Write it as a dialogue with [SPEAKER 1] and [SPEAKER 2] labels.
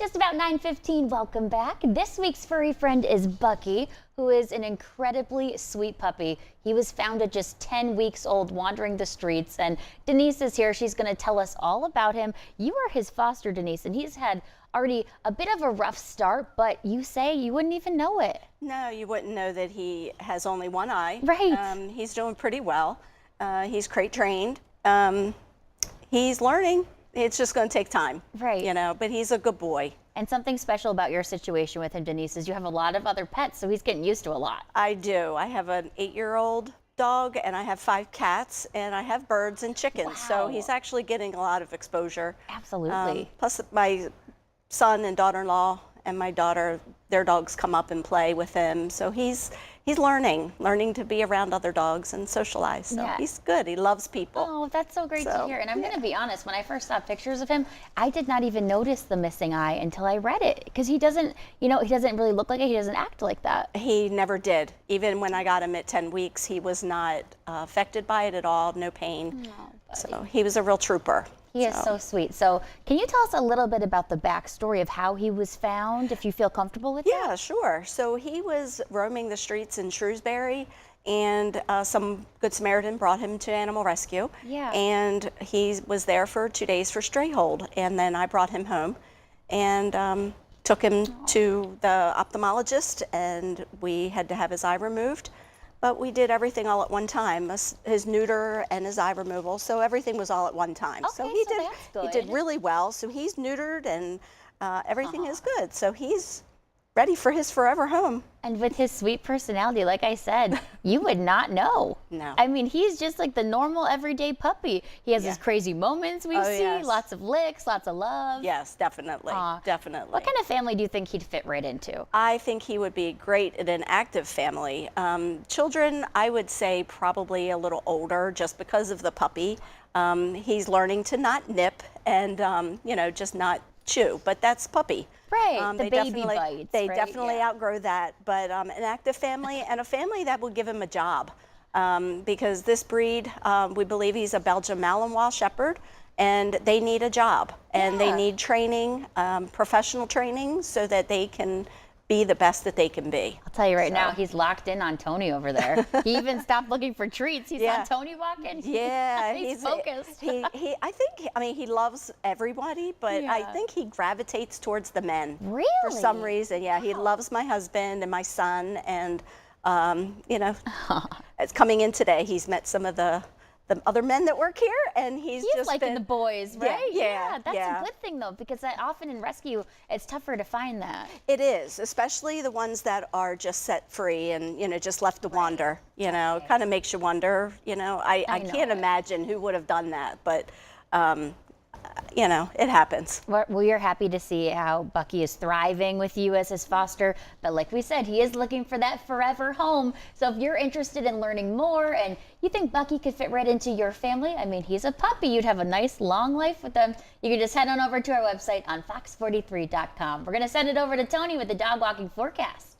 [SPEAKER 1] Just about 9:15, welcome back. This week's furry friend is Bucky, who is an incredibly sweet puppy. He was found at just 10 weeks old wandering the streets, and Denise is here. She's going to tell us all about him. You are his foster, Denise, and he's had already a bit of a rough start, but you say you wouldn't even know it.
[SPEAKER 2] No, you wouldn't know that he has only one eye.
[SPEAKER 1] Right.
[SPEAKER 2] He's doing pretty well. He's crate trained. He's learning. It's just going to take time.
[SPEAKER 1] Right.
[SPEAKER 2] You know, but he's a good boy.
[SPEAKER 1] And something special about your situation with him, Denise, is you have a lot of other pets, so he's getting used to a lot.
[SPEAKER 2] I do. I have an 8-year-old dog, and I have 5 cats, and I have birds and chickens.
[SPEAKER 1] Wow.
[SPEAKER 2] So he's actually getting a lot of exposure.
[SPEAKER 1] Absolutely.
[SPEAKER 2] Plus my son and daughter-in-law and my daughter, their dogs come up and play with him. So he's learning to be around other dogs and socialize. So
[SPEAKER 1] Yeah.
[SPEAKER 2] he's good. He loves people.
[SPEAKER 1] Oh, that's so great to hear. And I'm going to be honest, when I first saw pictures of him, I did not even notice the missing eye until I read it. Because he doesn't, he doesn't really look like it. He doesn't act like that.
[SPEAKER 2] He never did. Even when I got him at 10 weeks, he was not affected by it at all, no pain.
[SPEAKER 1] Oh,
[SPEAKER 2] So he was a real trooper.
[SPEAKER 1] He is so sweet. So can you tell us a little bit about the backstory of how he was found, if you feel comfortable with that?
[SPEAKER 2] Yeah, sure. So he was roaming the streets in Shrewsbury, and some Good Samaritan brought him to animal rescue.
[SPEAKER 1] Yeah.
[SPEAKER 2] And he was there for 2 days for stray hold, and then I brought him home and took him to the ophthalmologist, and we had to have his eye removed. But we did everything all at one time, his neuter and his eye removal. So everything was all at one time.
[SPEAKER 1] Okay,
[SPEAKER 2] so he did really well. So he's neutered, and everything is good. So he's ready for his forever home.
[SPEAKER 1] And with his sweet personality, like I said, you would not know.
[SPEAKER 2] No.
[SPEAKER 1] I mean, he's just like the normal everyday puppy. He has his crazy moments we see,
[SPEAKER 2] yes.
[SPEAKER 1] lots of licks, lots of love.
[SPEAKER 2] Yes, definitely, definitely.
[SPEAKER 1] What kind of family do you think he'd fit right into?
[SPEAKER 2] I think he would be great in an active family. Children, I would say probably a little older just because of the puppy. He's learning to not nip and, just not chew, but that's puppy.
[SPEAKER 1] Right, the baby bites.
[SPEAKER 2] They
[SPEAKER 1] right?
[SPEAKER 2] definitely outgrow that, but an active family and a family that will give him a job. Because this breed, we believe he's a Belgian Malinois Shepherd, and they need a job. And they need training, professional training, so that they can be the best that they can be.
[SPEAKER 1] I'll tell you right now, he's locked in on Tony over there. He even stopped looking for treats. He saw Tony walking.
[SPEAKER 2] Yeah,
[SPEAKER 1] he's focused.
[SPEAKER 2] He loves everybody, but I think he gravitates towards the men.
[SPEAKER 1] Really?
[SPEAKER 2] For some reason, yeah. He loves my husband and my son, and it's coming in today. He's met some of the other men that work here, and he's just
[SPEAKER 1] liking the boys, right?
[SPEAKER 2] Yeah,
[SPEAKER 1] that's a good thing though, because that often in rescue, it's tougher to find that.
[SPEAKER 2] It is, especially the ones that are just set free and just left to wander. It kind of makes you wonder. I can't imagine who would have done that, but it happens.
[SPEAKER 1] We are happy to see how Bucky is thriving with you as his foster, but like we said, he is looking for that forever home. So if you're interested in learning more and you think Bucky could fit right into your family, I mean, he's a puppy. You'd have a nice long life with him. You can just head on over to our website on fox43.com. We're going to send it over to Tony with the dog walking forecast.